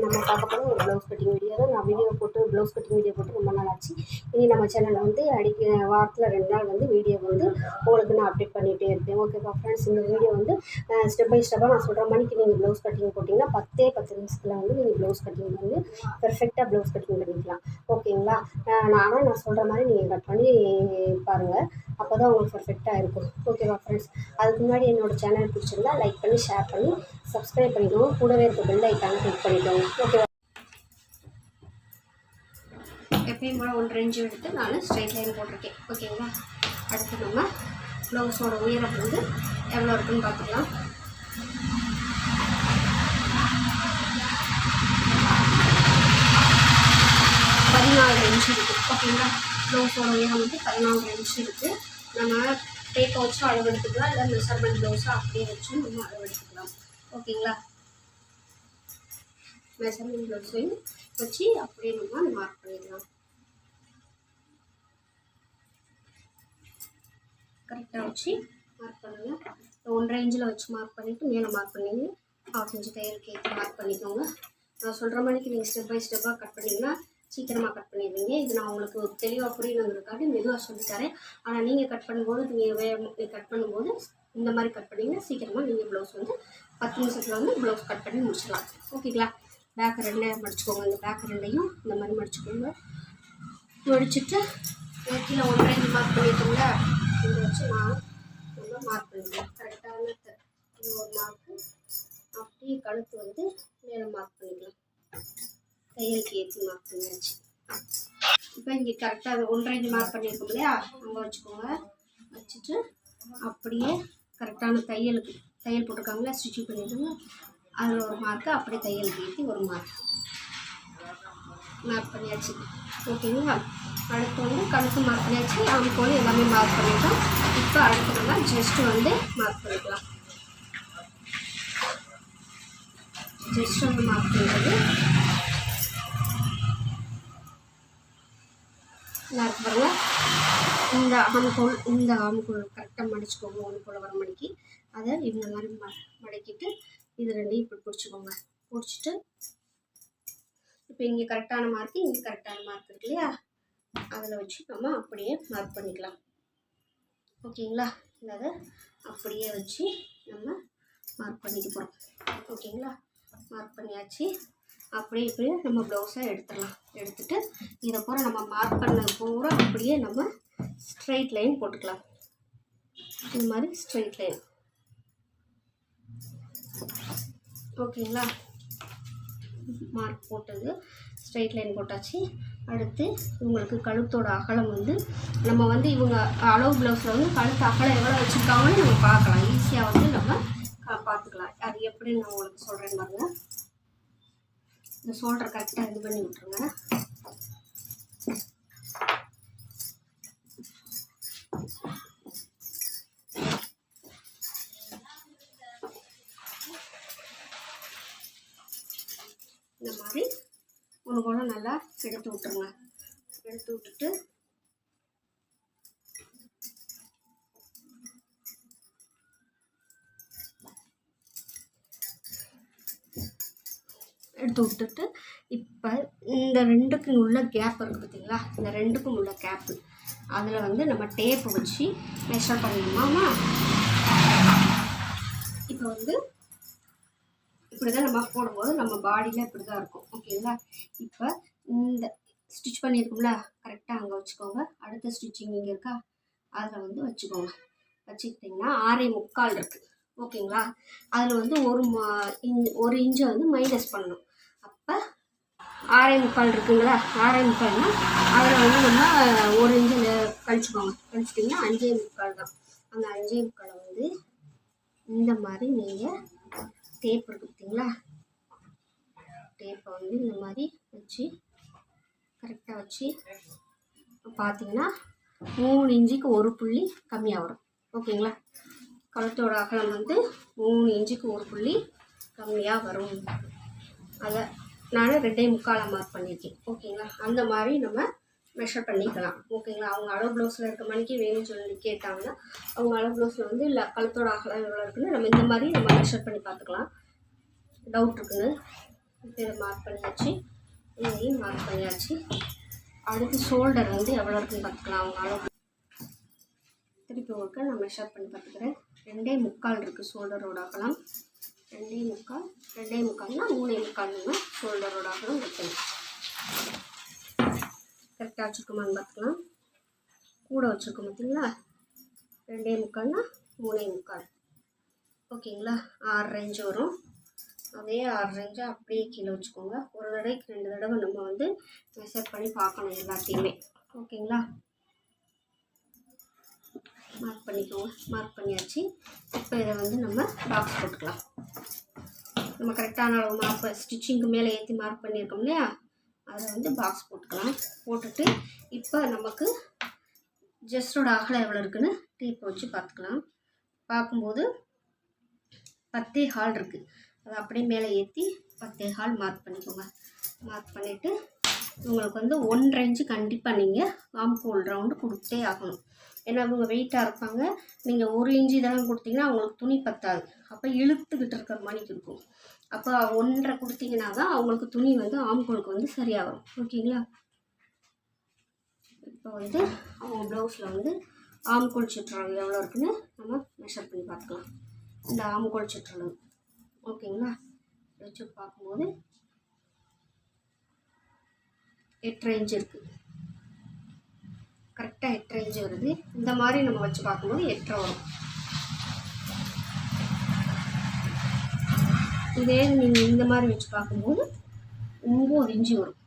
நம்ம பார்க்க போகிற ஒரு ப்ளவுஸ் கட்டிங் வீடியோ தான். நான் ப்ளவுஸ் கட்டிங் வீடியோ போட்டு ரொம்ப நாள் ஆச்சு. இனி நம்ம சேனலில் வந்து வாரத்தில் 2 நாள் வந்து வீடியோ வந்து உங்களுக்கு நான் அப்டேட் பண்ணிகிட்டே இருப்பேன். ஓகேவா ஃப்ரெண்ட்ஸ், இந்த வீடியோ வந்து ஸ்டெப் பை ஸ்டெப்பாக நான் சொல்கிற மணிக்கு நீங்கள் ப்ளவுஸ் கட்டிங் போட்டிங்கன்னா 10 நிமிஷத்தில் வந்து நீங்கள் ப்ளவுஸ் கட்டிங் வந்து பெர்ஃபெக்டாக ப்ளவுஸ் கட்டிங் பண்ணிக்கலாம். ஓகேங்களா? நான் சொல்கிற மாதிரி நீங்கள் கட் பண்ணி பாருங்கள். அப்போ தான் உங்களுக்கு பெர்ஃபெக்டாக இருக்கும். ஓகேவா ஃப்ரெண்ட்ஸ், அதுக்கு முன்னாடி என்னோடய சேனல் பிடிச்சிருந்தா லைக் பண்ணி ஷேர் பண்ணி சப்ஸ்கிரைப் பண்ணிக்கோங்க. கூடவே இருக்க பெல் ஐக்கானை கிளிக் பண்ணிக்கோங்க. ஓகேவா? எப்பயும் போல் 1.5 இன்ச் எடுத்து நான் ஸ்ட்ரைட் லைன் போட்டிருக்கேன். ஓகேங்களா? அடுத்து நம்ம ப்ளவுஸோட உயரம் வந்து எவ்வளோ இருக்குன்னு பார்த்துக்கலாம். 14 இன்ச் இருக்குது. ஓகேங்களா? ப்ளவுஸோட உயரம் வந்து 14 இன்ச் இருக்குது. நம்ம டேக்கை வச்சு அளவு எடுத்துக்கலாம், இல்லை மெஷர்மெண்ட் ப்ளவுஸாக அப்படியே வச்சு நம்ம அளவு எடுத்துக்கலாம். ஓகேங்களா? மெஷர்மெண்ட் ப்ளவுஸையும் வச்சு அப்படியே நம்ம மார்க் பண்ணிடலாம். கரெக்டாக வச்சு மார்க் பண்ணுங்கள். 1.5 இன்ச்சில் வச்சு மார்க் பண்ணிவிட்டு மேலே மார்க் பண்ணிங்க 1/2 இன்ச்சு தையலுக்கு ஏற்றி மார்க் பண்ணிக்கோங்க. நான் சொல்கிற மாதிரிக்கு நீங்கள் ஸ்டெப் பை ஸ்டெப்பாக கட் பண்ணிங்கன்னா சீக்கிரமாக கட் பண்ணிடுவீங்க. இது நான் உங்களுக்கு ஒரு தெளிவாக புரியணுங்கிறதுக்காக மெதுவாக சொல்லித்தரேன். ஆனால் நீங்கள் கட் பண்ணும்போது நீங்கள் கட் பண்ணும்போது இந்த மாதிரி கட் பண்ணிங்கன்னா சீக்கிரமாக நீங்கள் ப்ளவுஸ் வந்து 10 நிமிஷத்தில் வந்து ப்ளவுஸ் கட் பண்ணி முடிச்சிடலாம். ஓகேங்களா? பேக் 2 மடிச்சுக்கோங்க. இந்த பேக் 2ஐயும் இந்த மாதிரி மடிச்சுக்கோங்க. முடிச்சுட்டு கீழே 1.5 இன்ச் மார்க் பண்ணிட்டோம்ல, இதை வச்சு நம்ம மார்க் பண்ணிக்கலாம். கரெக்டான ஒரு மார்க்கு. அப்படியே கழுத்து வந்து மேலே மார்க் பண்ணிக்கலாம். தையலுக்கு ஏற்றி மார்க் பண்ணியாச்சு. இப்போ இங்கே கரெக்டாக 1.5 இன்ச் மார்க் பண்ணியிருக்கோம் இல்லையா, அங்கே வச்சுக்கோங்க. வச்சுட்டு அப்படியே கரெக்டான தையல் போட்டிருக்காங்களா, ஸ்டிச்சிங் பண்ணிடுங்க. அதில் ஒரு மார்க்கு, அப்படியே தையலுக்கு ஏற்றி ஒரு மார்க் பண்ணியாச்சு. ஓகேங்களா? அடுத்து வந்து கழுத்து மார்க் பண்ணியாச்சு, ஆம்கோல் எல்லாமே மார்க் பண்ணிட்டோம். இப்போ அடுத்ததுனா ஜஸ்ட்டு வந்து மார்க் பண்ணிக்கலாம். ஜஸ்ட் வந்து மார்க் பண்ணுறது நல்லா இருக்கு பாருங்க. இந்த ஆம்கோல் கரெக்டாக மடிச்சுக்கோங்க. 1 போல் வர மடிக்கி அதை இந்த மாதிரி மடக்கிட்டு இது 2 இப்படி பிடிச்சிக்கோங்க. பிடிச்சிட்டு இப்போ இங்கே கரெக்டான மார்க்கு, இங்கே கரெக்டான மார்க் இருக்கு இல்லையா, அதில் வச்சு நம்ம அப்படியே மார்க் பண்ணிக்கலாம். ஓகேங்களா? அதை அப்படியே வச்சு நம்ம மார்க் பண்ணிக்க போகிறோம். ஓகேங்களா? மார்க் பண்ணியாச்சு. அப்படியே இப்படியே நம்ம ப்ளவுஸை எடுத்துடலாம். எடுத்துகிட்டு இதை பூரா நம்ம மார்க் பண்ணது பூரா அப்படியே நம்ம ஸ்ட்ரைட் லைன் போட்டுக்கலாம். இந்த மாதிரி ஸ்ட்ரைட் லைன். ஓகேங்களா? மார்க் போட்டது ஸ்ட்ரைட் லைன் போட்டாச்சு. அடுத்து உங்களுக்கு கழுத்தோட அகலம் வந்து நம்ம வந்து இவங்க அளவு ப்ளவுஸில் வந்து கழுத்து அகலம் எவ்வளோ வச்சுருக்காங்கன்னு நம்ம பார்க்கலாம். ஈஸியாக வந்து நம்ம பார்த்துக்கலாம். அது எப்படி நான் உங்களுக்கு சொல்கிறேன் பாருங்க. இந்த ஷோல்டர் கரெக்டாக இது பண்ணி விட்டுருங்க. இந்த மாதிரி ஒன்று போல் நல்லா எடுத்து விட்டுருங்க. எடுத்து விட்டுட்டு இப்போ இந்த 2க்கும் உள்ள கேப் இருக்குது பார்த்தீங்களா, இந்த 2க்கும் உள்ள கேப்பு அதில் வந்து நம்ம டேப்பு வச்சு மெஷர் பண்ணிடணுமாமா. இப்போ வந்து இப்படி தான் நம்ம போடும்போது நம்ம பாடியில் இப்படி தான் இருக்கும். ஓகேங்களா? இப்போ இந்த ஸ்டிச் பண்ணியிருக்கோம்ல, கரெக்டாக அங்கே வச்சுக்கோங்க. அடுத்த ஸ்டிச்சிங் இங்கே இருக்கா, அதில் வந்து வச்சுக்கோங்க. வச்சுக்கிட்டிங்கன்னா 6.25 இருக்குது. ஓகேங்களா? அதில் வந்து 1 இன்ச்சை வந்து மைனஸ் பண்ணணும். அப்போ 6.25 இருக்குங்களா, 6.25னா அதில் வந்து நம்ம 1 இன்ச்சு கழிச்சுக்கோங்க. கழிச்சிட்டிங்கன்னா 5.25 தான். அந்த 5.25 வந்து இந்த மாதிரி நீங்கள் டேப் இருக்குது பார்த்தீங்களா, டேப்பை வந்து இந்த மாதிரி வச்சு கரெக்டாக வச்சு பார்த்தீங்கன்னா 3 இன்ச்சுக்கு 1 புள்ளி கம்மியாக வரும். ஓகேங்களா? கழுத்தோட அகலம் வந்து 3 இன்ச்சுக்கு 1 புள்ளி கம்மியாக வரும். அதை நான் 2.25 மார்க் பண்ணியிருக்கேன். ஓகேங்களா? அந்த மாதிரி நம்ம மெஷர் பண்ணிக்கலாம். ஓகேங்களா? அவங்க அளவு ப்ளவுஸில் இருக்க மணிக்கு வேணும்னு சொல்லி கேட்டாங்கன்னா அவங்க அளவு ப்ளவுஸில் வந்து இல்லை கழுத்தோட அகலம் எவ்வளோ இருக்குன்னு நம்ம இந்த மாதிரி நம்ம மெஷர் பண்ணி பார்த்துக்கலாம். டவுட் இருக்குன்னு இப்போ இதை மார்க் பண்ணியாச்சு, இதையும் மார்க் பண்ணியாச்சு. அடுத்து ஷோல்டர் வந்து எவ்வளோ இருக்குன்னு பார்த்துக்கலாம். அவங்க அளவு திருப்பி ஒருக்க நான் மெஷர் பண்ணி பார்த்துக்கிறேன். 2.25 இருக்குது ஷோல்டரோட அகலம். 2.25, 2.25னா 3.25 ஷோல்டரோட அகலம் வைக்கணும். கரெக்டாக வச்சுருக்கோமான்னு பார்த்துக்கலாம். கூட வச்சுருக்கோம் பார்த்தீங்களா, 2.25னா 3.25. ஓகேங்களா, 6 ரேஞ்சு வரும். அதே 6 ரேஞ்சை அப்படியே கீழே வச்சுக்கோங்க. ஒரு தடவைக்கு 2 தடவை நம்ம வந்து மெஷர் பண்ணி பார்க்கணும் எல்லாத்தையுமே. ஓகேங்களா, மார்க் பண்ணிக்கோங்க. மார்க் பண்ணியாச்சு. இப்போ இதை வந்து நம்ம பாக்ஸ் போட்டுக்கலாம். நம்ம கரெக்டான அளவு மார்க் ஸ்டிச்சிங்க்கு மேலே ஏற்றி மார்க் பண்ணியிருக்கோம் இல்லையா, அதை வந்து பாக்ஸ் போட்டுக்கலாம். போட்டுட்டு இப்போ நமக்கு ஜஸ்டோட அகலம் எவ்வளோ இருக்குன்னு டேப் வச்சு பார்த்துக்கலாம். பார்க்கும்போது 10.25 இருக்குது. அதை அப்படியே மேலே ஏற்றி 10.25 மார்க் பண்ணிக்கோங்க. மார்க் பண்ணிவிட்டு உங்களுக்கு வந்து 1 ரேஞ்சு கண்டிப்பாக நீங்கள் ஆம்கோல் ரவுண்டு கொடுத்தே ஆகணும். ஏன்னா அவங்க வெயிட்டாக இருப்பாங்க. நீங்கள் 1 இன்ச்சு இதெல்லாம் கொடுத்தீங்கன்னா அவங்களுக்கு துணி பத்தாது. அப்போ இழுத்துக்கிட்டு இருக்கிற மணிக்கு இருக்கும். அப்போ 1.5 கொடுத்தீங்கன்னா தான் அவங்களுக்கு துணி வந்து ஆம்கோலுக்கு வந்து சரியாக வரும். ஓகேங்களா, இப்போ வந்து அவங்க ப்ளவுஸில் வந்து ஆம்கோல் சுற்றளவு எவ்வளோ இருக்குன்னு நம்ம மெஷர் பண்ணி பார்த்துக்கலாம். இந்த ஆம்கோல் சுற்றளவு ஓகேங்களா வச்சு பார்க்கும்போது 8 ரேஞ்சு இருக்குது. கரெக்டாக 8 ரேஞ்சு வருது. இந்த மாதிரி நம்ம வச்சு பார்க்கும்போது 8.5 வரும். இதே நீங்கள் இந்த மாதிரி வச்சு பார்க்கும்போது 9 இன்ச்சு வரும்.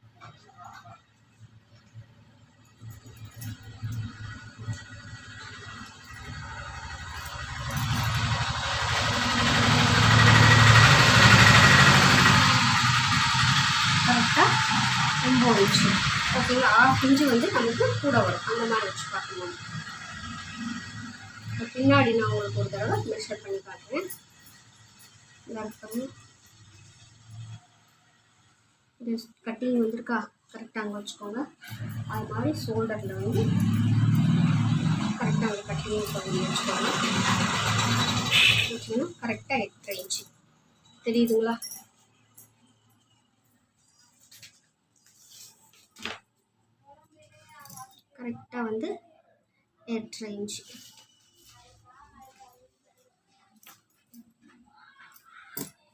கரெக்டாக 9 இன்ச்சு. ஓகேங்களா, 1/2 இன்ச்சு வந்து நமக்கு கூட வரும். அந்த மாதிரி வச்சு பார்க்கணும். பின்னாடி நான் உங்களுக்கு ஒரு தடவை மெஷர் பண்ணி பார்க்குறேன். இது கட்டிங் வந்துருக்கா, கரெக்டாக அங்கே வச்சுக்கோங்க. அது மாதிரி ஷோல்டரில் வந்து கரெக்டாக அங்கே கட்டிங் பண்ணி வச்சுக்கோங்க. வச்சிங்கன்னா கரெக்டாக 8 இன்ச்சு தெரியுதுங்களா. கரெக்டாக வந்து 8 இன்ச்சு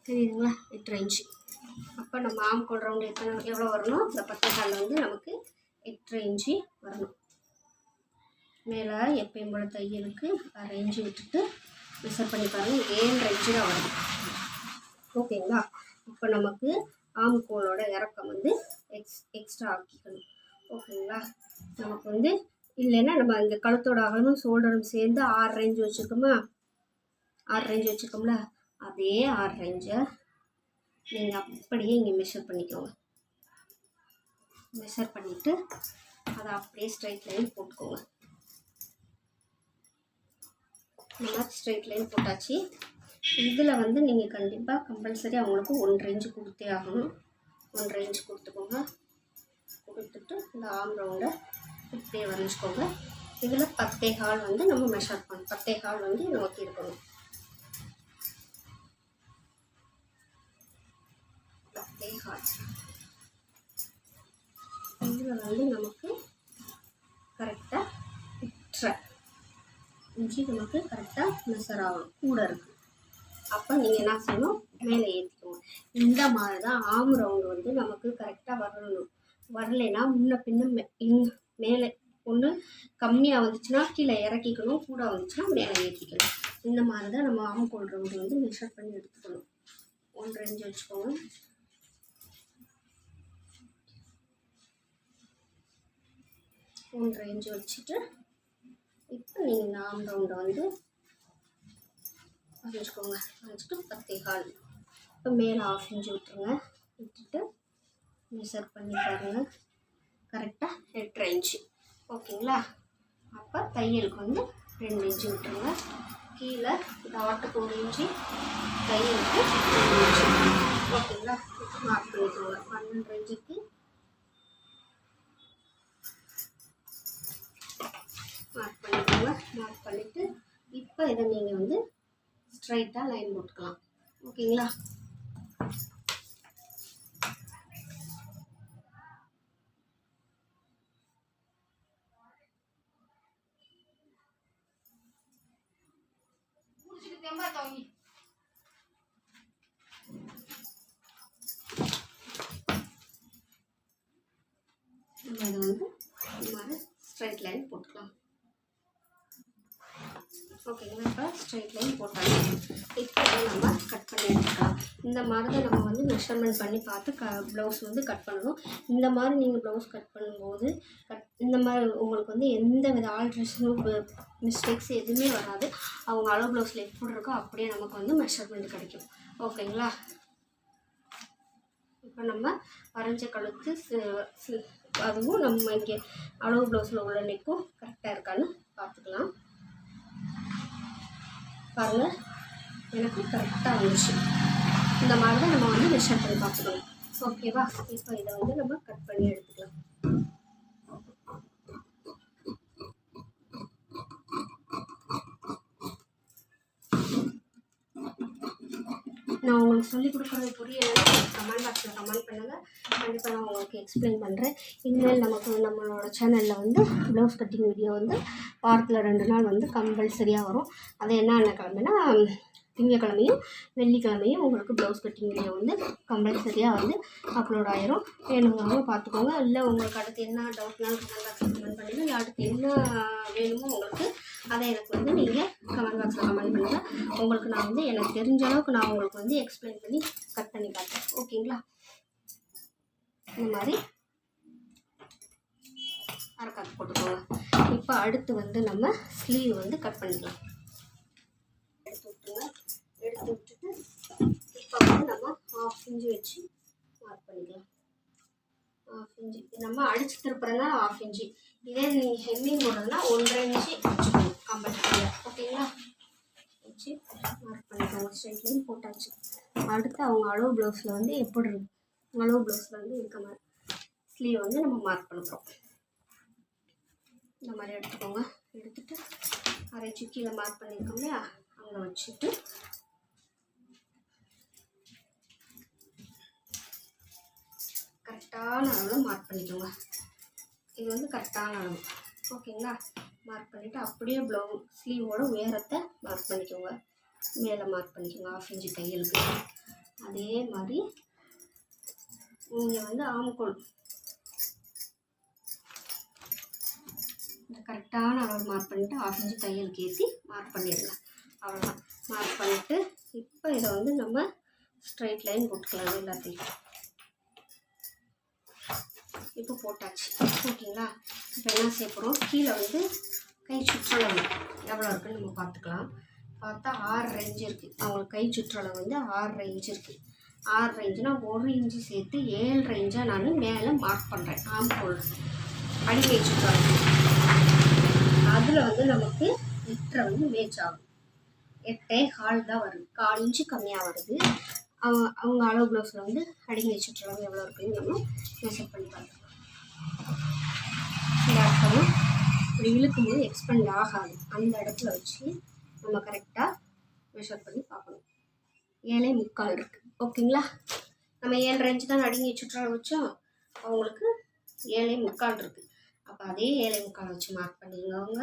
தெரியுதுங்களா, 8 இன்ச்சு. அப்போ நம்ம ஆம்கோல் ரவுண்டு எவ்வளோ வரணும், இந்த 10.25 வந்து நமக்கு 8 இன்ச்சு வரணும். மேலே எப்பயும் போல தையலுக்கு 1/2 இன்ச்சு விட்டுட்டு மெஷர் பண்ணி பாருங்கள். 7 இன்ச்சு தான் வரும். ஓகேங்களா, இப்போ நமக்கு ஆம்கோலோட இறக்கம் வந்து எக்ஸ்ட்ரா ஆக்கிக்கணும். ஓகேங்களா, நமக்கு வந்து இல்லைன்னா நம்ம இங்கே கழுத்தோட அகலமும் ஷோல்டரும் சேர்ந்து 6 ரேஞ்சு வச்சுருக்கோமா, 6 ரேஞ்சு வச்சுருக்கோம்ல, அதே 6 ரேஞ்சை நீங்கள் அப்படியே இங்கே மெஷர் பண்ணிக்கோங்க. மெஷர் பண்ணிவிட்டு அதை அப்படியே ஸ்ட்ரைட் லைன் போட்டுக்கோங்க. இந்த மாதிரி ஸ்ட்ரைட் லைன் போட்டாச்சு. இதில் வந்து நீங்கள் கண்டிப்பாக கம்பல்சரி அவங்களுக்கு 1 ரேஞ்சு கொடுத்தே ஆகணும். 1 ரேஞ்சு கொடுத்துக்கோங்க. கொடுத்துட்டு இந்த ஆம் ரவுண்டை இப்படியே வரைஞ்சிக்கோங்க. இதில் 10.25 வந்து நம்ம மெஷர் பண்ணணும். 10.25 வந்து நோக்கி இருக்கணும். 10.25 இதில் வந்து நமக்கு கரெக்டாக 8.5 இன்ச்சு நமக்கு கரெக்டாக மெஷர் ஆகணும். கூட இருக்குது. அப்போ நீங்கள் என்ன செய்யணும், மேலே ஏற்றிக்கோங்க. இந்த மாதிரி தான் ஆம் ரவுண்டு வந்து நமக்கு கரெக்டாக வரணும். வரலைன்னா முன்ன பின்ன மேலே ஒன்று கம்மியாக வந்துச்சுன்னா கீழே இறக்கிக்கணும், கூட வந்துச்சுன்னா மேலே ஏற்றிக்கணும். இந்த மாதிரி தான் நம்ம ஆம்கோல் ரவுண்டு வந்து மெஷர் பண்ணி எடுத்துக்கணும். 1 ரேஞ்சு வச்சுக்கோங்க. ஒன்றரை இன்ச்சு வச்சுட்டு இப்போ நீங்கள் இந்த ஆம் ரவுண்டை வந்து வரைஞ்சிக்கோங்க. வரைஞ்சிட்டு 10.25 இப்போ மேலே 1/2 இன்ச்சு விட்டுருங்க. விட்டுட்டு மெஷர் பண்ணி பாருங்கள். கரெக்டாக 8 இன்ச்சு. ஓகேங்களா, அப்போ தையலுக்கு வந்து 2 இன்ச்சு விட்டுருங்க. கீழே டாட்டுக்கு 1 இன்ச்சு, தையலுக்கு 2 இன்ச்சு. ஓகேங்களா, இப்போ மார்க் பண்ணிக்கோங்க. 12 இன்ச்சுக்கு மார்க் பண்ணிக்கோங்க. மார்க் பண்ணிவிட்டு இப்போ இதை நீங்கள் வந்து ஸ்ட்ரைட்டாக லைன் போட்டுக்கலாம். ஓகேங்களா, நம்ம இதை வந்து இந்த மாதிரி ஸ்ட்ரைட் லைன் போட்டுக்கலாம். ஓகேங்களா, இப்போ ஸ்ட்ரைட் லைன் போட்டாங்க. இப்போ நம்ம கட் பண்ணி எடுத்துக்கலாம். இந்த மாதிரி தான் நம்ம வந்து மெஷர்மெண்ட் பண்ணி பார்த்து ப்ளவுஸ் வந்து கட் பண்ணணும். இந்த மாதிரி நீங்கள் ப்ளவுஸ் கட் பண்ணும்போது இந்த மாதிரி உங்களுக்கு வந்து எந்த வித ஆல்ட்ரேஷனும் மிஸ்டேக்ஸ் எதுவுமே வராது. அவங்க அளவு ப்ளவுஸில் எப்படி இருக்கோ அப்படியே நமக்கு வந்து மெஷர்மெண்ட் கிடைக்கும். ஓகேங்களா, இப்போ நம்ம வரைஞ்ச கழுத்து அதுவும் நம்ம இங்கே அளவு ப்ளவுஸில் உள்ள நெக்கும் கரெக்டாக இருக்கான்னு பார்த்துக்கலாம். பாருங்கள், எனக்கு கரெக்டாக வந்துச்சு. இந்த மாதிரி தான் நம்ம வந்து மெஷர் பண்ணி பார்த்துக்கணும். ஓகேவா, இப்போ இதை வந்து நம்ம கட் பண்ணி எடுத்துக்கலாம். நான் உங்களுக்கு சொல்லிக் கொடுக்குறது புரியலைன்னா கமெண்ட் பாக்ஸில் கமெண்ட் பண்ணுங்கள். கண்டிப்பாக நான் உங்களுக்கு எக்ஸ்பிளைன் பண்ணுறேன். இனிமேல் நம்மளோட சேனலில் வந்து ப்ளவுஸ் கட்டிங் வீடியோ வந்து வாரத்தில் 2 நாள் வந்து கம்பல்சரியாக வரும். அது என்னென்ன கிழமைனா திங்கக்கிழமையும் வெள்ளிக்கிழமையும் உங்களுக்கு ப்ளவுஸ் கட்டிங் வீடியோ வந்து கம்பல்சரியாக வந்து அப்லோட் ஆயிரும். வேணுங்கிறவங்க பார்த்துக்கோங்க. இல்லை உங்களுக்கு அடுத்து என்ன டவுட்னாலும் கமெண்ட் பாக்ஸில் கமெண்ட் பண்ணுங்கள். அடுத்து என்ன வேணுமோ உங்களுக்கு அதை எனக்கு வந்து நீங்கள் கமெண்ட் பாக்ஸில் கமெண்ட் பண்ணுங்கள். உங்களுக்கு நான் வந்து எனக்கு தெரிஞ்ச அளவுக்கு நான் உங்களுக்கு வந்து எக்ஸ்பிளைன் பண்ணி கட் பண்ணி காட்டுறேன். ஓகேங்களா, இந்த மாதிரி அரைக்காத்து போட்டுக்கோங்க. இப்போ அடுத்து வந்து நம்ம ஸ்லீவ் வந்து கட் பண்ணிக்கலாம். எடுத்து விட்டுட்டு இப்போ வந்து நம்ம 1/2 இன்ச்சு வச்சு மார்க் பண்ணிக்கலாம். 1/2 இன்ச்சு நம்ம அடித்து திருப்புறதுனா 1/2 இன்ச்சு. இதே நீங்கள் ஹெம்மிங் போடுறதுனா 1.5 இன்ச்சு வச்சுக்கணும் கம்பல்சரியாக. ஓகேங்களா, வச்சு மார்க் பண்ணிக்கோங்க. ஸ்ட்ரைட் லைன் போட்டாச்சு. அடுத்து அவங்க அளவு ப்ளவுஸில் வந்து எப்படி இருக்கு, அளவு ப்ளவுஸில் வந்து இருக்க மாதிரி ஸ்லீவ் வந்து நம்ம மார்க் பண்ணுறோம். இந்த மாதிரி எடுத்துக்கோங்க. எடுத்துகிட்டு 1/2 இன்ச்சு கீழே மார்க் பண்ணியிருக்கோம் இல்லையா, அங்கே வச்சுட்டு கரெக்டான அளவில் மார்க் பண்ணிக்கோங்க. இது வந்து கரெக்டான அளவு. ஓகேங்களா, மார்க் பண்ணிவிட்டு அப்படியே ஸ்லீவோட உயரத்தை மார்க் பண்ணிக்கோங்க. மேலே மார்க் பண்ணிக்கோங்க 1/2 இன்ச்சு தையலுக்கு. அதே மாதிரி நீங்கள் வந்து ஆம்கோல் இந்த கரெக்டான அளவு மார்க் பண்ணிவிட்டு 1/2 இன்ச்சு தையலுக்கு ஏற்றி மார்க் பண்ணிடுங்க. அவ்வளோதான். மார்க் பண்ணிவிட்டு இப்போ இதை வந்து நம்ம ஸ்ட்ரைட் லைன் போட்டுக்கலாம் எல்லாத்தையும். இப்போ போட்டாச்சு. ஓகேங்களா, இப்போ என்ன செய்ய போகிறோம், கீழே வந்து கை சுற்றளவு எவ்வளோ இருக்குன்னு நம்ம பார்த்துக்கலாம். பார்த்தா 6 இன்ச்சு இருக்குது. அவங்களுக்கு கை சுற்றளவு வந்து 6 இன்ச்சு இருக்குது. 6 இன்ச்சுனா 1 இன்ச்சு சேர்த்து 7 இன்ச்சாக நான் மேலே மார்க் பண்ணுறேன். ஆம்கோல் அடிக்கை சுற்றளவு அதில் வந்து நமக்கு 8 வந்து மேட்ச் ஆகும். 8.25 தான் வருது. 1/4 இன்ச்சு கம்மியாக வருது. அவங்க அளவு ப்ளவுஸில் வந்து அடிக்கை சுற்றளவு எவ்வளோ இருக்குன்னு நம்ம மெஷர் பண்ணி பார்த்துக்கலாம். இந்த இடத்துல இப்படி இழுக்கும் போது எக்ஸ்பெண்ட் ஆகாது. அந்த இடத்துல வச்சு நம்ம கரெக்டாக மெஷர் பண்ணி பார்க்கணும். 7.25 இருக்குது. ஓகேங்களா, நம்ம 7 இன்ச்சு தான் அடிங்கி சுற்றளவு வச்சோம். அவங்களுக்கு 7.25 இருக்குது. அப்போ அதே 7.25 வச்சு மார்க் பண்ணிங்க. அவங்க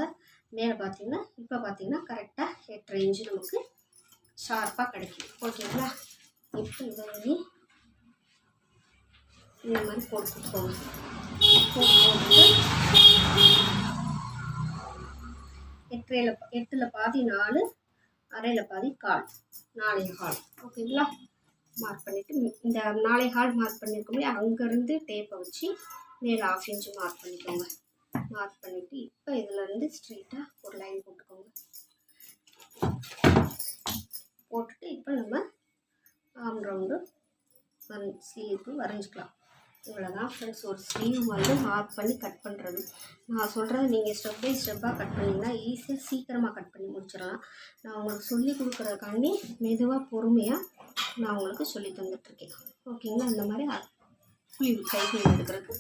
மேலே பார்த்தீங்கன்னா இப்போ பார்த்தீங்கன்னா கரெக்டாக 8 இன்ச்சு நமக்கு ஷார்ப்பாக கிடைக்கும். ஓகேங்களா, இப்போ இதை வந்து இந்த மாதிரி போட்டுக்கோங்க. போட்டு 8ல் பாதி 4, 1/2 பாதி 1/4, 4.25. ஓகேங்களா, மார்க் பண்ணிவிட்டு இந்த 4.25 மார்க் பண்ணியிருக்கோம். அங்கேருந்து டேப்பை வச்சு மேலே 1/2 இன்ச்சு மார்க் பண்ணிக்கோங்க. மார்க் பண்ணிவிட்டு இப்போ இதிலேருந்து ஸ்ட்ரெயிட்டாக ஒரு லைன் போட்டுக்கோங்க. போட்டுட்டு இப்போ நம்ம ஆம் ரவுண்டு ஸ்லீவுக்கு வரைஞ்சிக்கலாம். இவ்வளோதான் ஃப்ரெண்ட்ஸ், ஒரு ஸ்லீவ் வந்து மார்க் பண்ணி கட் பண்ணுறது. நான் சொல்கிறது நீங்கள் ஸ்டெப் பை ஸ்டெப்பாக கட் பண்ணிங்கன்னா ஈஸியாக சீக்கிரமாக கட் பண்ணி முடிச்சிடலாம். நான் உங்களுக்கு சொல்லி கொடுக்குறதுக்காண்டி மெதுவாக பொறுமையாக நான் உங்களுக்கு சொல்லி தந்துட்டுருக்கேன். ஓகேங்களா, இந்த மாதிரி ஸ்லீவ் கைகள் எடுக்கிறதுக்கு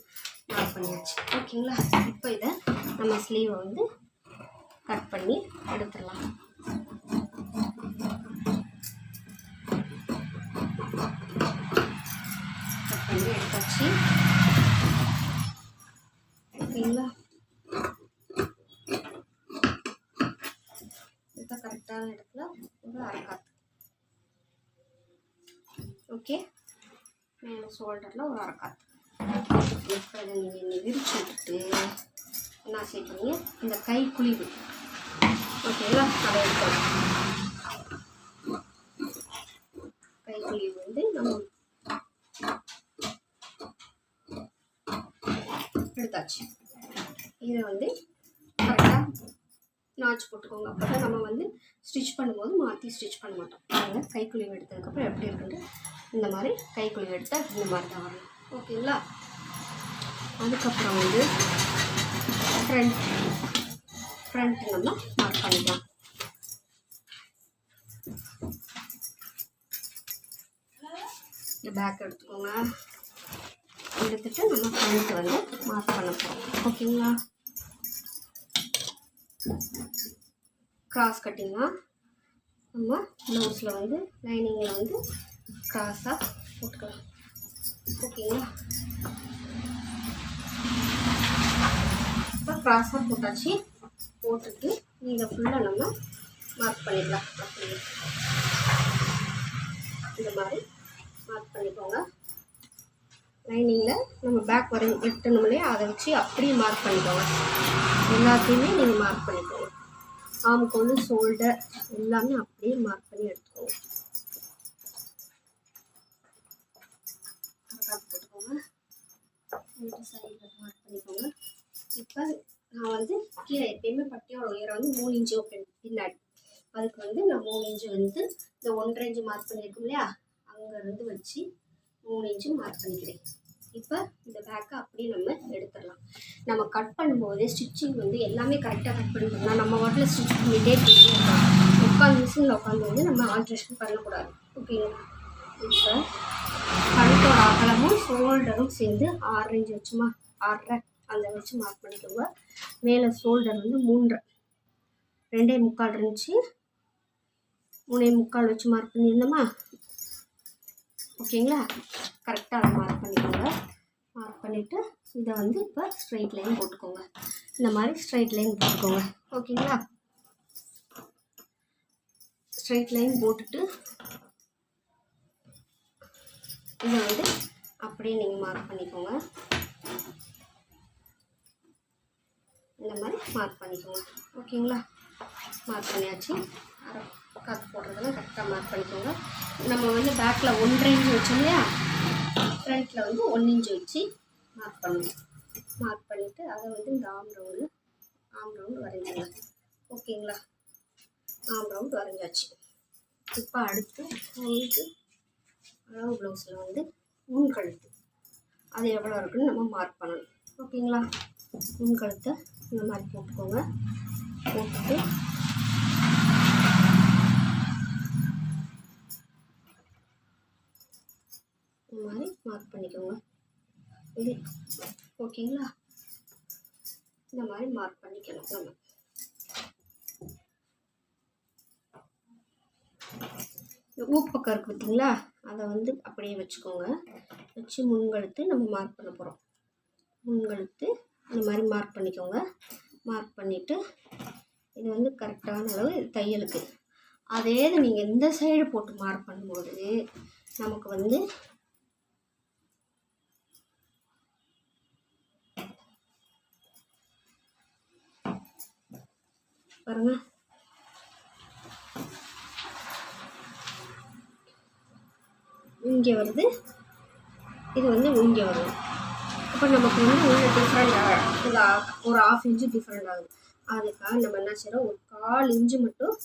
மார்க் பண்ணியாச்சு. ஓகேங்களா, இப்போ இதை நம்ம ஸ்லீவை வந்து கட் பண்ணி எடுத்துடலாம். கட் பண்ணி எடுத்தாச்சு. ஓகேங்களா, இப்போ கரெக்டான இடத்துல ஒரு 1/2 ஷோல்டரில் ஒரு அரை கால். இப்போ இதை நீங்கள் விரிச்சு விட்டுட்டு என்ன செய்வீங்க, இந்த கை குழிவு ஓகேங்களா, அதை எடுக்கணும். கை குழிவு வந்து நம்ம எடுத்தாச்சு. இதை வந்து கரெக்டாக நாச்சு போட்டுக்கோங்க. அப்போ தான் நம்ம வந்து ஸ்டிச் பண்ணும்போது மாற்றி ஸ்டிச் பண்ண மாட்டோம். அதனால் கைக்குழிவு எடுத்ததுக்கப்புறம் எப்படி இருக்குன்ட்டு இந்த மாதிரி கைக்குழிவு எடுத்தால் இந்த மாதிரி தான் வரணும். ஓகேங்களா. அதுக்கப்புறம் வந்து ஃப்ரண்ட் நம்ம மார்க் பண்ணிக்கலாம். இந்த பேக் எடுத்துக்கோங்க. எடுத்துட்டு நம்ம ஃப்ரண்ட் வந்து மார்க் பண்ண போகிறோம். ஓகேங்களா. கிராஸ் கட்டிங்காக நம்ம ப்ளவுஸில் வந்து லைனிங்கில் வந்து கிராஸாக போட்டுக்கலாம். ஓகேங்களா. இப்போ கிராஸாக போட்டாச்சு. போட்டுட்டு இதை ஃபுல்லாக நம்ம மார்க் பண்ணிக்கலாம். அப்படியே இந்த மாதிரி மார்க் பண்ணிக்கோங்க. லைனிங்கில் நம்ம பேக் வெட்டணும் இல்லையா, அதை வச்சு அப்படியே மார்க் பண்ணிக்கோங்க. எல்லாத்தையுமே நீங்கள் மார்க் பண்ணிக்கோங்க. ஆம்கோல், ஷோல்டர் எல்லாமே அப்படியே மார்க் பண்ணி எடுத்துக்கோங்க. போட்டுக்கோங்க. சைடில் மார்க் பண்ணிக்கோங்க. இப்போ நான் வந்து கீழே எப்பயுமே பட்டியோட உயரம் வந்து 3 இன்ச்சு பின்னாடி. அதுக்கு வந்து நான் 3 இன்ச்சு வந்து இந்த 1.5 இன்ச்சு மார்க் பண்ணியிருக்கோம் இல்லையா, அங்கேருந்து வச்சு 3 இன்ச்சு மார்க் பண்ணிக்கிறேன். இப்போ இந்த பேக்கை அப்படியே நம்ம எடுத்துடலாம். நம்ம கட் பண்ணும்போது ஸ்டிச்சிங் வந்து எல்லாமே கரெக்டாக கட் பண்ணிட்டோம்னா நம்ம வாட்டில் ஸ்டிச் பண்ணிகிட்டே போயிட்டே இருக்கலாம். உட்காந்து மிஷினில் உட்காந்து வந்து நம்ம ஆல்ட்ரேஷன் பண்ணக்கூடாது. ஓகேங்களா. இப்போ கழுத்தோட அகலமும் ஷோல்டரும் சேர்ந்து 6 இன்ச்சு வச்சுமா, 6.5 அந்த வச்சு மார்க் பண்ணிக்கோங்க. மேலே ஷோல்டர் வந்து 3.5, 2.25 இருந்துச்சு, 3.25 வச்சு மார்க் பண்ணியிருந்தோமா. ஓகேங்களா. கரெக்டாக அதை மார்க் பண்ணிக்கோங்க. மார்க் பண்ணிவிட்டு இதை வந்து இப்போ ஸ்ட்ரைட் லைன் போட்டுக்கோங்க. இந்த மாதிரி ஸ்ட்ரைட் லைன் போட்டுக்கோங்க. ஓகேங்களா. ஸ்ட்ரைட் லைன் போட்டுட்டு இதை வந்து அப்படியே நீங்கள் மார்க் பண்ணிக்கோங்க. இந்த மாதிரி மார்க் பண்ணிக்கோங்க. ஓகேங்களா. மார்க் பண்ணியாச்சு. காற்று போடுறதெல்லாம் கரெக்டாக மார்க் பண்ணிக்கோங்க. நம்ம வந்து பேக்கில் 1.5 இன்ச்சு வச்சோம் இல்லையா, ஃப்ரண்ட்டில் வந்து 1 இன்ச்சு வச்சு மார்க் பண்ணுவோம். மார்க் பண்ணிவிட்டு அதை வந்து இந்த ஆம் ரவுண்டு வரைஞ்சிங்க. ஓகேங்களா. ஆம் ரவுண்டு வரைஞ்சாச்சு. இப்போ அடுத்து உங்களுக்கு அளவு ப்ளவுஸில் வந்து முன்கழுத்து அது எவ்வளோ இருக்குன்னு நம்ம மார்க் பண்ணணும். ஓகேங்களா. முன்கழுத்தை இந்த மாதிரி போட்டுக்கோங்க. போட்டுட்டு இந்த மாதிரி மார்க் பண்ணிக்கோங்க. இது ஓகேங்களா. இந்த மாதிரி மார்க் பண்ணிக்கணும். நம்ம ஊப்பக்கம் இருக்குது பார்த்தீங்களா, அதை வந்து அப்படியே வச்சுக்கோங்க. வச்சு முன்கழுத்து நம்ம மார்க் பண்ண போகிறோம். முன்கழுத்து இந்த மாதிரி மார்க் பண்ணிக்கோங்க. மார்க் பண்ணிவிட்டு இது வந்து கரெக்டான அளவு தையலுக்கு அதே இது நீங்கள் இந்த சைடு போட்டு மார்க் பண்ணும்போது நமக்கு வந்து பாருங்க, இங்கே வருது, இது வந்து இங்கே வருது. இப்போ நமக்கு வந்து உள்ள டிஃப்ரெண்ட் ஒரு 1/2 இன்ச்சு டிஃப்ரெண்ட் ஆகுது. அதுக்காக நம்ம என்ன செய்கிறோம், ஒரு 1/4 இன்ச்சு மட்டும்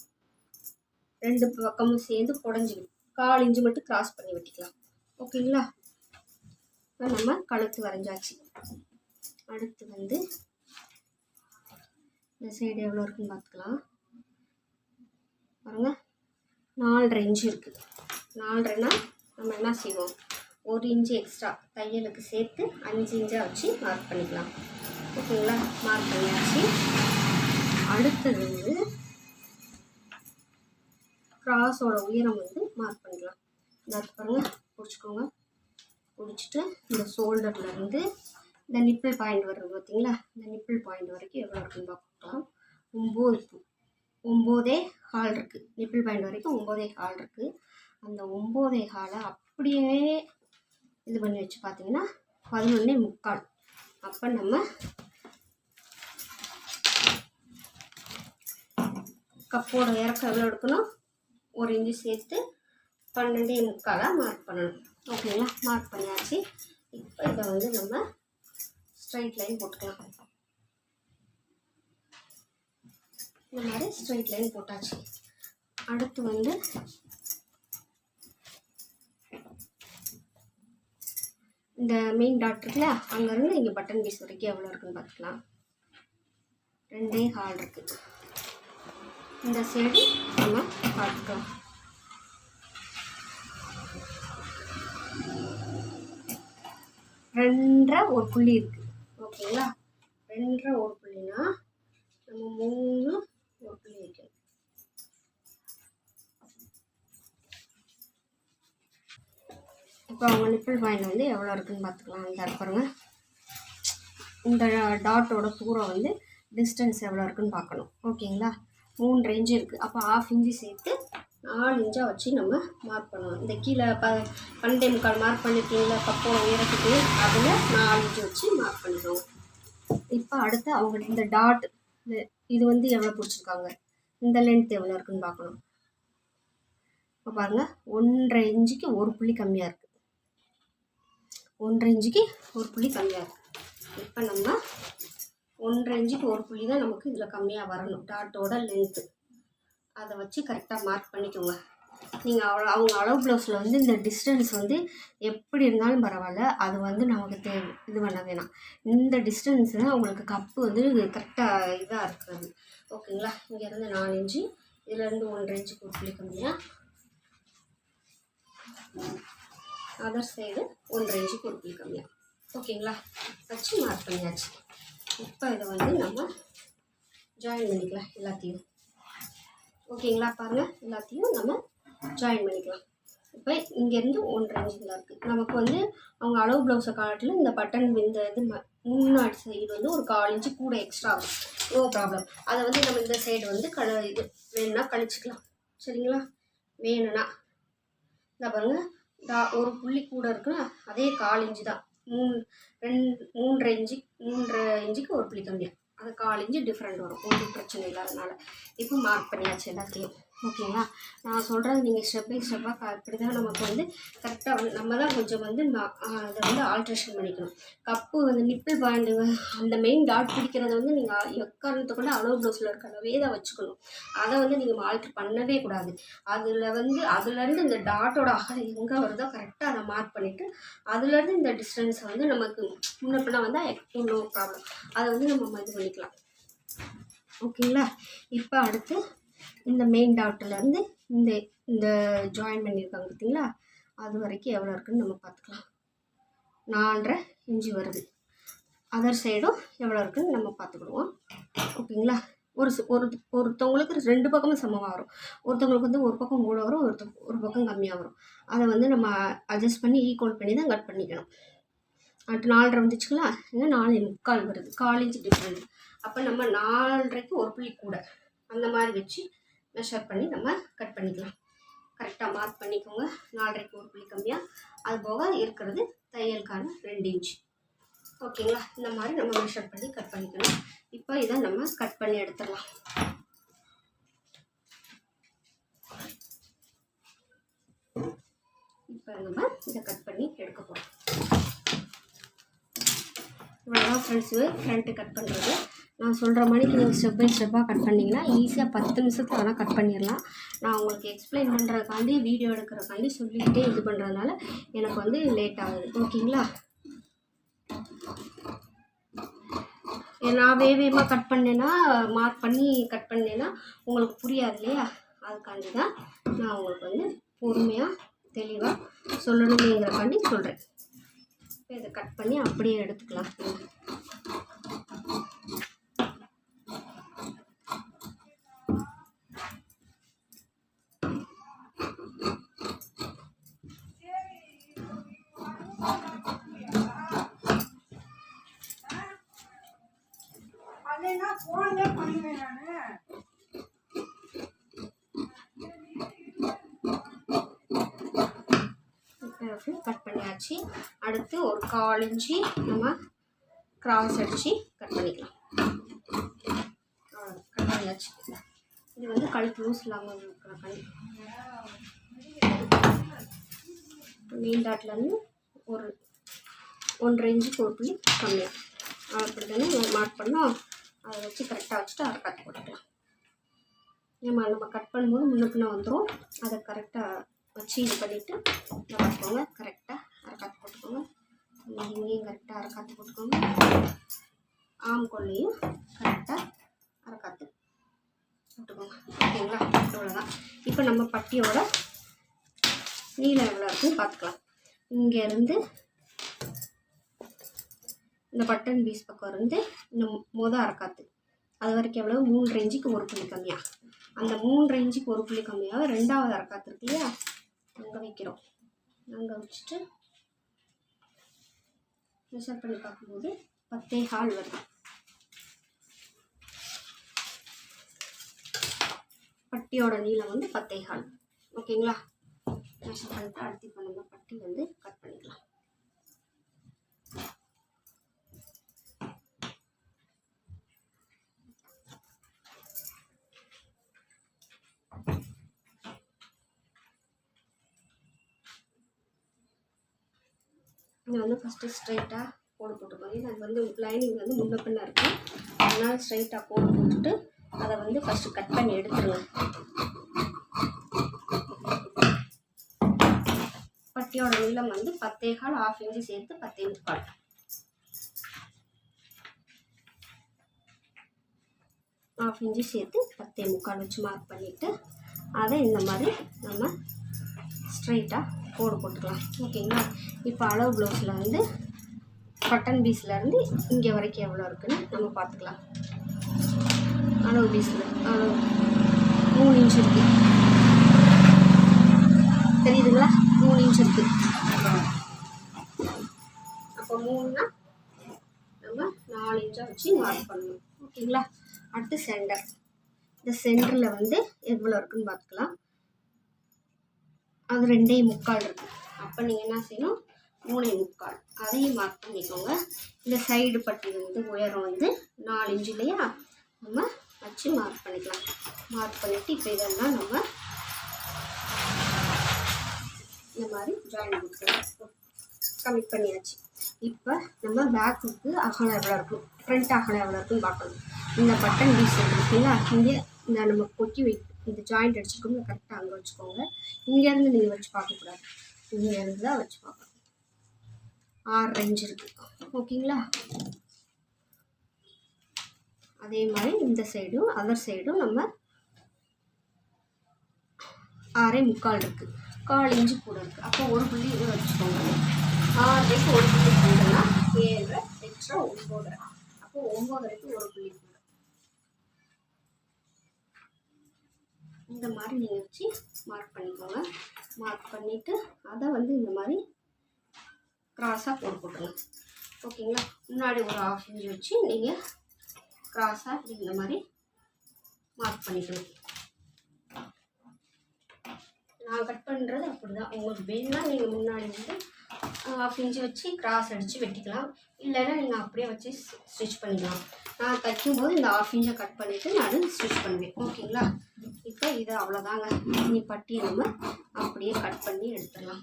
2 பக்கமும் சேர்ந்து குடஞ்சிக்கணும். 1/4 இன்ச்சு மட்டும் கிராஸ் பண்ணி வெட்டிக்கலாம். ஓகேங்களா. இப்போ நம்ம கழுத்து வரைஞ்சாச்சு. அடுத்து வந்து இந்த சைடு எவ்வளோ இருக்குன்னு பார்த்துக்கலாம். பாருங்க, 4.5 இன்ச்சு இருக்குது. 4.5னா நம்ம என்ன செய்வோம், 1 இன்ச்சு எக்ஸ்ட்ரா தையலுக்கு சேர்த்து 5 இன்ச்சாக வச்சு மார்க் பண்ணிக்கலாம். ஓகேங்களா. மார்க் பண்ணியாச்சு. அடுத்தது வந்து கிராஸோட உயரம் வந்து மார்க் பண்ணிக்கலாம். இந்த பாருங்கள், பிடிச்சிக்கோங்க. பிடிச்சிட்டு இந்த ஷோல்டர்லேருந்து இந்த நிப்பிள் பாயிண்ட் வருது பார்த்தீங்களா, இந்த நிப்பிள் பாயிண்ட் வரைக்கும் எவ்வளோ இருக்குன்னு பார்க்கலாம். 9.25 இருக்குது. நிப்பிள் பாயிண்ட் வரைக்கும் 9.25 இருக்குது. அந்த 9.25 அப்படியே இது பண்ணி வச்சு பார்த்தீங்கன்னா 11:45. அப்போ நம்ம கப்போட இறக்கம் எவ்வளோ எடுக்கணும், 1 இன்ச்சு சேர்த்து 12:45 மார்க் பண்ணணும். ஓகேங்களா, மார்க் பண்ணியாச்சு. இப்போ இதை வந்து நம்ம ஸ்ட்ரைட் லைன் போட்டுக்கலாம். இந்த மாதிரி ஸ்ட்ரைட் லைன் போட்டாச்சு. அடுத்து வந்து இந்த மெயின் டாட் இருக்குல்ல, அங்கேருந்து இங்கே பட்டன் பீஸ் வரைக்கும் எவ்வளோ இருக்குன்னு பார்த்துக்கலாம். 2.25 இருக்குது. இந்த சைடு நம்ம பார்த்துக்கலாம். 2.5 ஒரு புள்ளி இருக்குது. ஓகேங்களா, 2.5 ஒரு புள்ளினா நம்ம 3 ஒரு புள்ளி வைக்கணும். இப்போ அவங்க நிப்பிள் பாயிண்ட் வந்து எவ்வளோ இருக்குதுன்னு பார்த்துக்கலாம். இந்த பாருங்க, இந்த டாட்டோட தூரம் வந்து டிஸ்டன்ஸ் எவ்வளோ இருக்குதுன்னு பார்க்கணும். ஓகேங்களா, 3 இன்ச்சு இருக்குது. அப்போ 1/2 இன்ச்சு சேர்த்து 4 இன்ச்சாக வச்சு நம்ம மார்க் பண்ணணும். இந்த கீழே 12.45 மார்க் பண்ணியிருக்கீங்களா கப்போட உயரத்துக்கு, அதில் 4 இன்ச்சு வச்சு மார்க் பண்ணிக்கணும். இப்போ அடுத்து அவங்க இந்த டாட் இது வந்து எவ்வளோ பிடிச்சிருக்காங்க, இந்த லென்த் எவ்வளோ இருக்குதுன்னு பார்க்கணும். இப்போ பாருங்கள், 1.5 இன்ச்சுக்கு ஒரு புள்ளி கம்மியாக இருக்குது. 1.5 இன்ச்சுக்கு ஒரு புள்ளி கம்மியாக இருக்குது. இப்போ நம்ம 1.5 இன்ச்சுக்கு ஒரு புள்ளி தான் நமக்கு இதில் கம்மியாக வரணும். டாட்டோட லென்த்து அதை வச்சு கரெக்டாக மார்க் பண்ணிக்கோங்க. நீங்கள் அவங்க அளவு ப்ளவுஸில் வந்து இந்த டிஸ்டன்ஸ் வந்து எப்படி இருந்தாலும் பரவாயில்ல, அது வந்து நமக்கு இது பண்ண வேணாம். இந்த டிஸ்டன்ஸ் தான் உங்களுக்கு கப்பு வந்து கரெக்டாக இதாக இருக்கிறது. ஓகேங்களா, இங்கேருந்து 4 இன்ச்சு, இதுலேருந்து 1.5 இன்ச்சுக்கு ஒரு புள்ளி கம்மியாக, அதர் சைடு 1.5 இன்ச்சுக்கு ஒரு புள்ளி கம்மியாக. ஓகேங்களா, வச்சு மார்க் பண்ணியாச்சு. இப்போ இதை வந்து நம்ம ஜாயின் பண்ணிக்கலாம் எல்லாத்தையும். ஓகேங்களா, பாருங்கள், எல்லாத்தையும் நம்ம ஜாயின் பண்ணிக்கலாம். இப்போ இங்கேருந்து 1.5 இன்ச்சில் இருக்குது. நமக்கு வந்து அவங்க அளவு ப்ளவுஸை காட்டில் இந்த பட்டன் இந்த இது முன்னாடி சைடு வந்து ஒரு 1/4 இன்ச்சு கூட எக்ஸ்ட்ரா ஆகும். No problem. அதை வந்து நம்ம இந்த சைடு வந்து இது வேணும்னா கழிச்சிக்கலாம். சரிங்களா, வேணும்னா இந்த பாருங்கள், ஒரு புள்ளி கூட இருக்குன்னா அதே 1/4 இன்ச்சு தான். 3.5 இன்ச்சுக்கு ஒரு புள்ளி கம்மியாக, அது 1/4 இன்ச்சு டிஃப்ரெண்ட் வரும். ஒன்றும் பிரச்சனை இல்லாதனால இப்போ மார்க் பண்ணியாச்சு எல்லாத்தையும். ஓகேங்களா, நான் சொல்கிறது நீங்கள் ஸ்டெப் பை ஸ்டெப்பாக இப்படி தான் நமக்கு வந்து கரெக்டாக வந்து நம்ம தான் கொஞ்சம் வந்து அதை வந்து ஆல்ட்ரேஷன் பண்ணிக்கணும். கப்பு வந்து நிப்பிள் பாயிண்ட் அந்த மெயின் டாட் பிடிக்கிறத வந்து நீங்கள் எக்காரணத்தை கூட அளவு ப்ளவுஸில் இருக்கிறதவே தான் வச்சுக்கணும். அதை வந்து நீங்கள் ஆல்ட்ரு பண்ணவே கூடாது. அதுலேருந்து இந்த டாட்டோட அகலம் எங்கே வருதோ கரெக்டாக அதை மார்க் பண்ணிவிட்டு அதுலேருந்து இந்த டிஸ்டன்ஸை வந்து நமக்கு முன்ன பின்னா வந்தால் நோ ப்ராப்ளம். அதை வந்து நம்ம இது பண்ணிக்கலாம். ஓகேங்களா, இப்போ அடுத்து இந்த மெயின் டாட்டிலேருந்து இந்த ஜாயின் பண்ணியிருக்காங்க பார்த்தீங்களா, அது வரைக்கும் எவ்வளோ இருக்குதுன்னு நம்ம பார்த்துக்கலாம். 4.5 இன்ச்சு வருது. அதர் சைடும் எவ்வளோ இருக்குதுன்னு நம்ம பார்த்துக்கிடுவோம். ஓகேங்களா, ஒருத்தவங்களுக்கு 2 பக்கமும் சமமாக வரும். ஒருத்தவங்களுக்கு வந்து ஒரு பக்கம் கூட வரும், ஒரு பக்கம் கம்மியாக வரும். அதை வந்து நம்ம அட்ஜஸ்ட் பண்ணி ஈக்குவல் பண்ணி தான் கட் பண்ணிக்கணும். அடுத்து 4.5 வந்துச்சுங்களா, இங்கே 4.25 வருது, 1/4 இன்ச்சு டிஃப்ரெண்ட். அப்போ நம்ம 4.5க்கு ஒரு புள்ளி கூட அந்த மாதிரி வச்சு மெஷர் பண்ணி நம்ம கட் பண்ணிக்கலாம். கரெக்டாக மார்க் பண்ணிக்கோங்க. 4.5க்கு ஒரு புள்ளி கம்மியாக, அது போக இருக்கிறது தையலுக்கான 2 இன்ச்சு. ஓகேங்களா, இந்த மாதிரி நம்ம மெஷர் பண்ணி கட் பண்ணிக்கணும். இப்போ இதை நம்ம கட் பண்ணி எடுத்துடலாம். இப்போ நம்ம இதை கட் பண்ணி எடுக்க போகிறோம். இவ்வளோதான் ஃப்ரெண்ட்ஸு ஃப்ரண்ட்டு கட் பண்ணுறது. நான் சொல்கிற மாதிரி நீங்கள் ஸ்டெப் பை ஸ்டெப்பாக கட் பண்ணிங்கன்னா ஈஸியாக 10 நிமிஷத்தில் வேணால் கட் பண்ணிடலாம். நான் உங்களுக்கு எக்ஸ்பிளைன் பண்ணுறதுக்காண்டி வீடியோ எடுக்கிறதுக்காண்டி சொல்லிக்கிட்டே இது பண்ணுறதுனால எனக்கு வந்து லேட் ஆகுது. ஓகேங்களா, நான் வேகமாக கட் பண்ணேன்னா மார்க் பண்ணி கட் பண்ணேன்னா உங்களுக்கு புரியாது இல்லையா, அதுக்காண்டி தான் நான் உங்களுக்கு வந்து பொறுமையாக தெளிவாக சொல்லணுமேங்கிறக்காண்டி சொல்கிறேன். இப்போ இதை கட் பண்ணி அப்படியே எடுத்துக்கலாம். கட் பண்ணியாச்சு. பண்ணியாச்சு. அடுத்து ஒரு 1/4 இன்ச்சு நம்ம கிராஸ் அடித்து கட் பண்ணிக்கலாம். கட் பண்ணியாச்சு. இது வந்து கழுத்து லூஸ் இல்லாமல் இருக்கிற கல். மெயின் டாட்லேருந்து ஒரு 1.5 இன்ச்சுக்கு ஒரு புள்ளி கம்மியாக அப்படி தானே மார்க் பண்ணோம். அதை வச்சு கரெக்டாக வச்சுட்டு அரை கட் போட்டுக்கலாம். நம்ம கட் பண்ணும்போது முன்னுக்குன்னா வந்துடும். அதை கரெக்டாக வச்சு இது பண்ணிவிட்டு பார்த்துக்கோங்க. கரெக்டாக அரை காற்று போட்டுக்கோங்க. இங்கேயும் கரெக்டாக அரை காற்று போட்டுக்கோங்க. ஆம்கொல்லையும் கரெக்டாக அரை காற்று போட்டுக்கோங்க. ஓகேங்களா? இவ்வளோதான். இப்போ நம்ம பட்டியோட நீளம் எவ்வளோ இருக்குன்னு பார்த்துக்கலாம். இங்கேருந்து இந்த பட்டன் பீஸ் பக்கம் இருந்து இந்த அரை காற்று அது வரைக்கும் எவ்வளோ 3.5 இன்ச்சுக்கு ஒரு புள்ளி கம்மியாக. அந்த 3.5 இன்ச்சுக்கு ஒரு புள்ளி கம்மியாக 2வது அரை காற்று இருக்கு இல்லையா, அங்கே வைக்கிறோம். அங்கே வச்சுட்டு மெஷர் பண்ணி பார்க்கும்போது 10.25 வருது. பட்டியோட நீளம் வந்து 10.25. ஓகேங்களா? மெஷர் பண்ணிட்டு அடுத்து இப்போ நம்ம பட்டி வந்து கட் பண்ணிக்கலாம். இது வந்து ஃபஸ்ட்டு ஸ்ட்ரைட்டாக கோடு போட்டுக்கோங்க. அது வந்து லைனிங் வந்து முன்ன பின்ன இருக்கும். அதனால் ஸ்ட்ரைட்டாக கோடு போட்டுட்டு அதை வந்து ஃபஸ்ட்டு கட் பண்ணி எடுத்துருங்க. பட்டியோட நீளம் வந்து 10.25, 1/2 இன்ச்சு சேர்த்து 10.25. 1/2 இன்ச்சு சேர்த்து 10.25 வச்சு மார்க் பண்ணிவிட்டு அதை இந்த மாதிரி நம்ம ஸ்ட்ரைட்டாக கோடு போட்டுக்கலாம். ஓகேங்களா? இப்போ அளவு ப்ளவுஸில் வந்து பட்டன் பீஸ்லேருந்து இங்கே வரைக்கும் எவ்வளோ இருக்குன்னு நம்ம பார்த்துக்கலாம். அளவு பீஸில் அளவு 3 இன்ச் இருக்குது. தெரியுதுங்களா? 3 இன்ச் இருக்குது. அப்போ 3னா நம்ம 4 இன்ச்சாக வச்சு மார்க் பண்ணணும். ஓகேங்களா? அடுத்து சென்டர். இந்த சென்டரில் வந்து எவ்வளோ இருக்குன்னு பார்த்துக்கலாம். அது 2.25 இருக்குது. அப்போ நீங்கள் என்ன செய்யணும், 3.25 அதையும் மார்க் பண்ணிக்கோங்க. இந்த சைடு பட்டி வந்து உயரம் வந்து 4 இன்ச்சு இல்லையா, நம்ம வச்சு மார்க் பண்ணிக்கலாம். மார்க் பண்ணிவிட்டு இப்போ இதெல்லாம் நம்ம இந்த மாதிரி ஜாயின் கொடுத்துக்கலாம். கமிட் பண்ணியாச்சு. இப்போ நம்ம பேக்குக்கு அகலம் எவ்வளோ இருக்கும், ஃப்ரண்ட் அகலம் எவ்வளோ இருக்குன்னு பார்க்கணும். இந்த பட்டன் பீஸ் இருக்குங்களா, இங்கே இந்த நம்ம கொக்கி இந்த ஜாயிண்ட் அடிச்சுக்கோங்க. கரெக்டாக அங்கே வச்சுக்கோங்க. இங்கேருந்து நீங்கள் வச்சு பார்க்கக்கூடாது, இங்கேருந்து தான் வச்சு பார்க்கணும். 6 இன்ச் இருக்குது. ஓகேங்களா? அதே மாதிரி இந்த சைடும் அதர் சைடும் நம்ம 6.25 இருக்குது. 1/4 இன்ச்சு கூட இருக்குது. அப்போ ஒரு புள்ளி இது வச்சுக்கோங்க. 6க்கு ஒரு புள்ளி கூடனா 7, எக்ஸ்ட்ரா 9. அப்போ 9க்கு ஒரு புள்ளி கூட. இந்த மாதிரி நீங்கள் வச்சு மார்க் பண்ணிக்கோங்க. மார்க் பண்ணிவிட்டு அதை வந்து இந்த மாதிரி கிராஸாக போட்டுருங்க. ஓகேங்களா? முன்னாடி ஒரு 1/2 இன்ச் வச்சு நீங்கள் கிராஸாக இந்த மாதிரி மார்க் பண்ணிக்கணும். நான் கட் பண்ணுறது அப்படி தான். உங்களுக்கு வேணும்னா நீங்கள் முன்னாடி வந்து 1/2 இன்ச்சு வச்சு கிராஸ் அடித்து வெட்டிக்கலாம். இல்லைன்னா நீங்கள் அப்படியே வச்சு ஸ்டிச் பண்ணிக்கலாம். நான் தைக்கும்போது இந்த 1/2 இன்ச்சை கட் பண்ணிவிட்டு நான் ஸ்டிச் பண்ணுவேன். ஓகேங்களா? இப்போ இது அவ்வளோதாங்க. நீ பட்டியை நம்ம அப்படியே கட் பண்ணி எடுத்துடலாம்.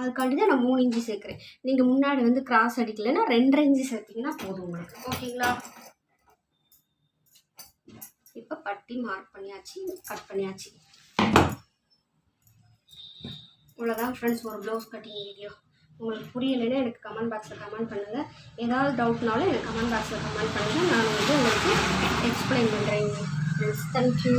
அதுக்காண்டி தான் நான் 3 இன்ச்சு சேர்க்குறேன். நீங்கள் முன்னாடி வந்து கிராஸ் அடிக்கலைன்னா 2.5 இன்ச்சு சேர்த்திங்கன்னா போதும் உங்களுக்கு. ஓகேங்களா? இப்போ பட்டி மார்க் பண்ணியாச்சு, கட் பண்ணியாச்சு. இவ்வளோதான் ஃப்ரெண்ட்ஸ் ஒரு ப்ளவுஸ் கட்டிங் வீடியோ. உங்களுக்கு புரியலைன்னா எனக்கு கமெண்ட் பாக்ஸில் கமெண்ட் பண்ணுங்கள். ஏதாவது டவுட்னாலும் எனக்கு கமெண்ட் பாக்ஸில் கமெண்ட் பண்ணுங்கள். நான் வந்து உங்களுக்கு எக்ஸ்பிளைன் பண்ணுறேன் ஃப்ரெண்ட்ஸ். தேங்க்யூ.